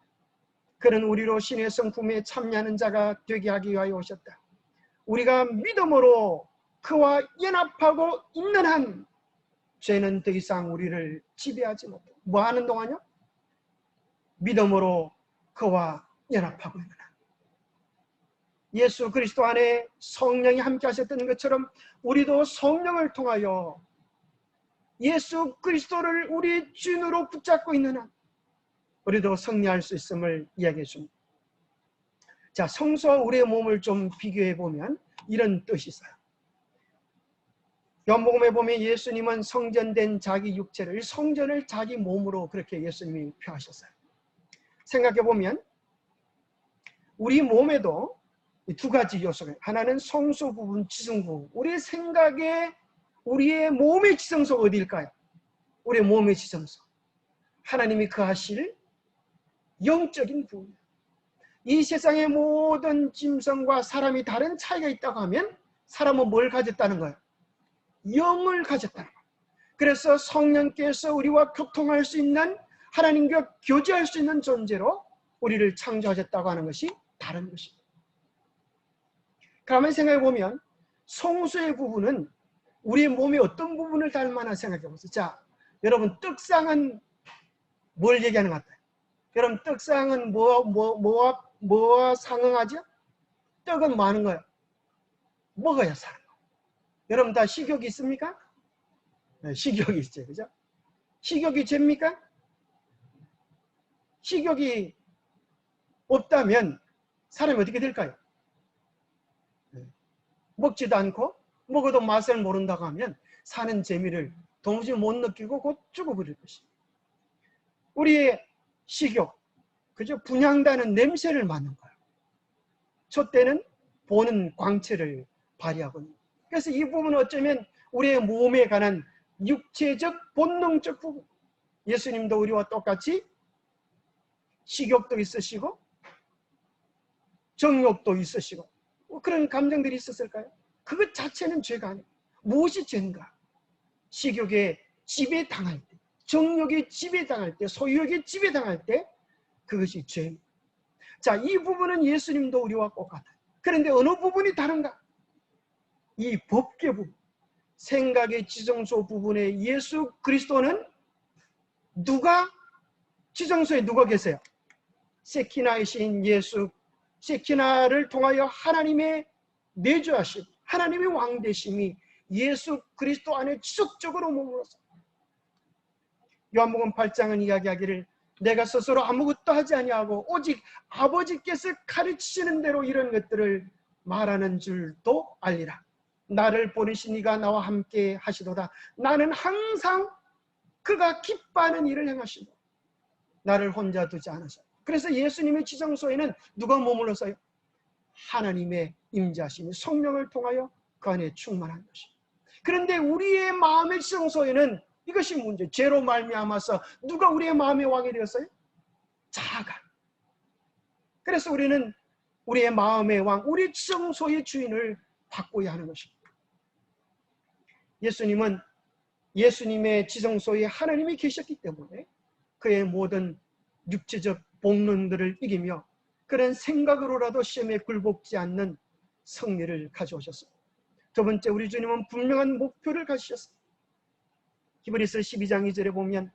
그는 우리로 신의 성품에 참여하는 자가 되게 하기 위하여 오셨다. 우리가 믿음으로 그와 연합하고 있는 한 죄는 더 이상 우리를 지배하지 못해. 뭐 하는 동안요? 믿음으로 그와 연합하고 있는 한. 예수 그리스도 안에 성령이 함께 하셨던 것처럼 우리도 성령을 통하여 예수 그리스도를 우리 주인으로 붙잡고 있는 한 우리도 승리할 수 있음을 이야기해 줍니다. 자, 성소와 우리의 몸을 좀 비교해 보면 이런 뜻이 있어요. 요한복음에 보면 예수님은 성전된 자기 육체를, 성전을 자기 몸으로 그렇게 예수님이 표하셨어요. 생각해 보면 우리 몸에도 두 가지 요소가 있어요. 하나는 성소 부분, 지성부. 우리의 생각에 우리의 몸의 지성소가 어디일까요? 우리의 몸의 지성소. 하나님이 거하실 영적인 부분. 이 세상의 모든 짐승과 사람이 다른 차이가 있다고 하면 사람은 뭘 가졌다는 거예요? 영을 가졌다는 것. 그래서 성령께서 우리와 교통할 수 있는, 하나님과 교제할 수 있는 존재로 우리를 창조하셨다고 하는 것이 다른 것입니다. 가만히 생각해 보면 성소의 부분은 우리의 몸의 어떤 부분을 닮았나 생각해 보세요. 자, 여러분, 떡상은 뭘 얘기하는 것 같아요? 여러분, 떡상은 뭐와 상응하죠? 떡은 뭐 하는 거예요? 먹어야 사는 거예요. 여러분 다 식욕이 있습니까? 네, 식욕이 있죠. 그죠? 식욕이 죄입니까? 식욕이 없다면 사람이 어떻게 될까요? 먹지도 않고 먹어도 맛을 모른다고 하면 사는 재미를 도무지 못 느끼고 곧 죽어버릴 것입니다. 우리의 식욕, 그죠? 분향다는 냄새를 맡는 거예요. 촛대는 보는 광채를 발휘하거든요. 그래서 이 부분은 어쩌면 우리의 몸에 관한 육체적 본능적 부분, 예수님도 우리와 똑같이 식욕도 있으시고 정욕도 있으시고 그런 감정들이 있었을까요? 그것 자체는 죄가 아니에요. 무엇이 죄인가? 식욕에 지배당할 때, 정욕에 지배당할 때, 소유욕에 지배당할 때 그것이 죄입니다. 자, 이 부분은 예수님도 우리와 똑같아요. 그런데 어느 부분이 다른가? 이 법계 부분, 생각의 지정소 부분에 예수 그리스도는 지정소에 누가 계세요? 세키나이신 예수, 세키나를 통하여 하나님의 내주하심, 하나님의 왕되심이 예수 그리스도 안에 지속적으로 머물러서, 요한복음 8장은 이야기하기를 내가 스스로 아무것도 하지 아니하고 오직 아버지께서 가르치시는 대로 이런 것들을 말하는 줄도 알리라. 나를 보내신 이가 나와 함께 하시도다. 나는 항상 그가 기뻐하는 일을 행하시고 나를 혼자 두지 않으셔. 그래서 예수님의 지정소에는 누가 머물러서요? 하나님의 임재하심이 성령을 통하여 그 안에 충만한 것입니다. 그런데 우리의 마음의 지정소에는 이것이 문제. 죄로 말미암아서 누가 우리의 마음의 왕이 되었어요? 자아가. 그래서 우리는 우리의 마음의 왕, 우리 지정소의 주인을 바꿔야 하는 것입니다. 예수님은 예수님의 지정소에 하나님이 계셨기 때문에 그의 모든 육체적 본능들을 이기며 그런 생각으로라도 시험에 굴복지 않는 승리를 가져오셨습니다. 두 번째, 우리 주님은 분명한 목표를 가지셨습니다. 히브리서 12장 2절에 보면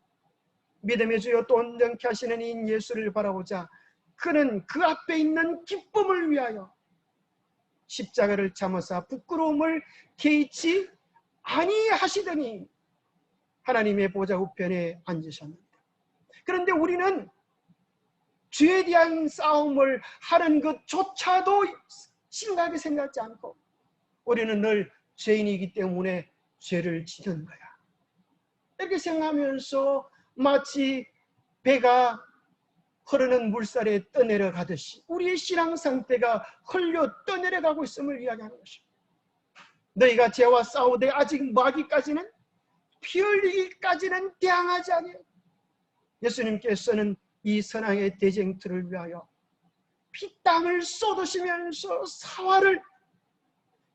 믿음의 주여 또 온전케 하시는 이인 예수를 바라보자 그는 그 앞에 있는 기쁨을 위하여 십자가를 참으사 부끄러움을 개의치 아니하시더니 하나님의 보좌 우편에 앉으셨는데, 그런데 우리는 죄에 대한 싸움을 하는 것조차도 심각하게 생각하지 않고 우리는 늘 죄인이기 때문에 죄를 지는 거야. 이렇게 생각하면서 마치 배가 흐르는 물살에 떠내려가듯이 우리의 신앙 상태가 흘려 떠내려가고 있음을 이야기하는 것입니다. 너희가 죄와 싸우되 아직 마귀까지는 피 흘리기까지는 대항하지 아니하여. 예수님께서는 이 선악의 대쟁투를 위하여 피땀을 쏟으시면서 사활을,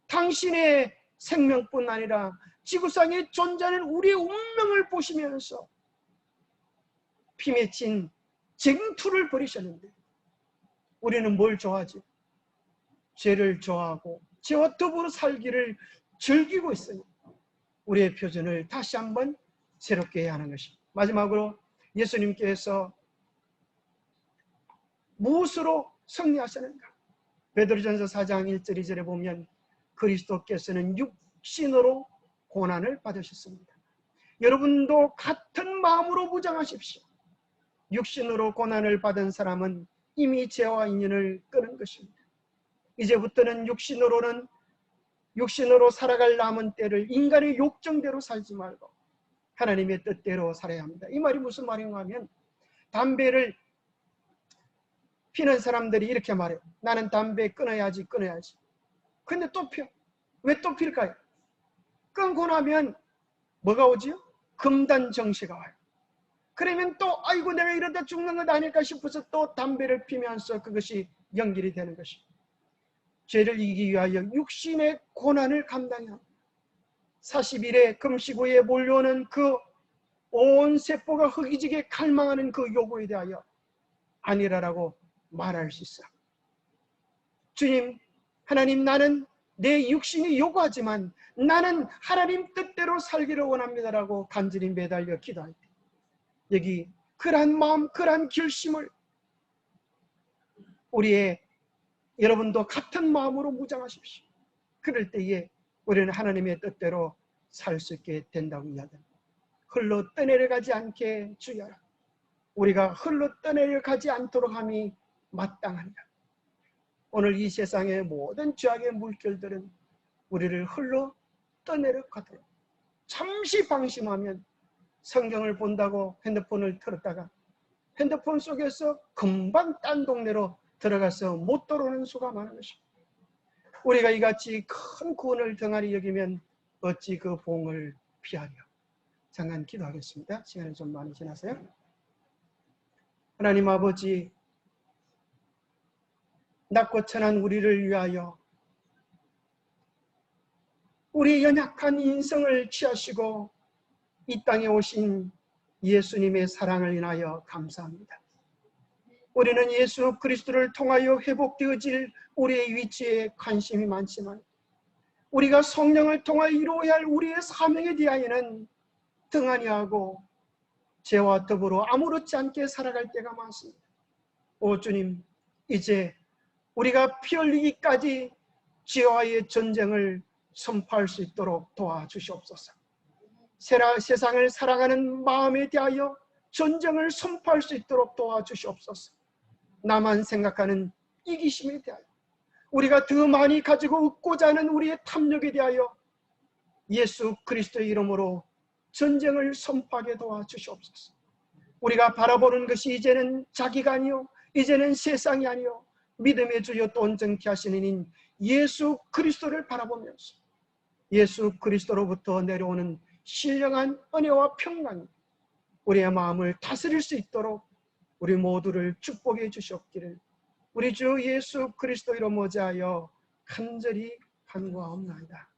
당신의 생명뿐 아니라 지구상에 존재하는 우리의 운명을 보시면서 피 맺힌 쟁투를 벌이셨는데 우리는 뭘 좋아하지? 죄를 좋아하고 죄와 더불어 살기를 즐기고 있으니 우리의 표준을 다시 한번 새롭게 해야 하는 것입니다. 마지막으로 예수님께서 무엇으로 승리하셨는가? 베드로전서 4장 1절 2절에 보면 그리스도께서는 육신으로 고난을 받으셨습니다. 여러분도 같은 마음으로 무장하십시오. 육신으로 고난을 받은 사람은 이미 죄와 인연을 끊은 것입니다. 이제부터는 육신으로 살아갈 남은 때를 인간의 욕정대로 살지 말고 하나님의 뜻대로 살아야 합니다. 이 말이 무슨 말인가 하면, 담배를 피는 사람들이 이렇게 말해요. 나는 담배 끊어야지. 근데 또 펴. 왜 또 필까요? 끊고 나면 뭐가 오지요? 금단정시가 와요. 그러면 또 아이고 내가 이러다 죽는 것 아닐까 싶어서 또 담배를 피면서 그것이 연결이 되는 것입니다. 죄를 이기기 위하여 육신의 고난을 감당해야 합니다. 40일의 금식 후에 몰려오는 그 온 세포가 허기지게 갈망하는 그 요구에 대하여 아니라라고 말할 수 있어. 주님, 하나님, 나는 내 육신이 요구하지만 나는 하나님 뜻대로 살기를 원합니다라고 간절히 매달려 기도할 때 여기 그러한 마음, 그러한 결심을 우리의 여러분도 같은 마음으로 무장하십시오. 그럴 때에 우리는 하나님의 뜻대로 살 수 있게 된다고 이야기합니다. 흘러 떠내려가지 않게 주여라. 우리가 흘러 떠내려가지 않도록 함이 마땅하니라. 오늘 이 세상의 모든 죄악의 물결들은 우리를 흘러 떠내려가도록 잠시 방심하면 성경을 본다고 핸드폰을 틀었다가 핸드폰 속에서 금방 딴 동네로 들어가서 못 들어오는 수가 많은 것입니다. 우리가 이같이 큰 구원을 등한히 여기면 어찌 그 봉을 피하려. 잠깐 기도하겠습니다. 시간이 좀 많이 지나서요. 하나님 아버지, 낮고 천한 우리를 위하여 우리 연약한 인생을 취하시고 이 땅에 오신 예수님의 사랑을 인하여 감사합니다. 우리는 예수 그리스도를 통하여 회복되어질 우리의 위치에 관심이 많지만 우리가 성령을 통하여 이루어야 할 우리의 사명에 대하여는 등한히 하고 죄와 더불어 아무렇지 않게 살아갈 때가 많습니다. 오 주님, 이제 우리가 피 흘리기까지 죄와의 전쟁을 선포할 수 있도록 도와주시옵소서. 세상을 사랑하는 마음에 대하여 전쟁을 선포할 수 있도록 도와주시옵소서. 나만 생각하는 이기심에 대하여 우리가 더 많이 가지고 얻고자 하는 우리의 탐욕에 대하여 예수 그리스도의 이름으로 전쟁을 선포하게 도와주시옵소서. 우리가 바라보는 것이 이제는 자기가 아니요 이제는 세상이 아니요 믿음의 주여 또 온전케 하시는 인 예수 그리스도를 바라보면서 예수 그리스도로부터 내려오는 신령한 은혜와 평강이 우리의 마음을 다스릴 수 있도록 우리 모두를 축복해 주시옵기를 우리 주 예수 그리스도 이름으로 모자하여 간절히 간구하옵나이다.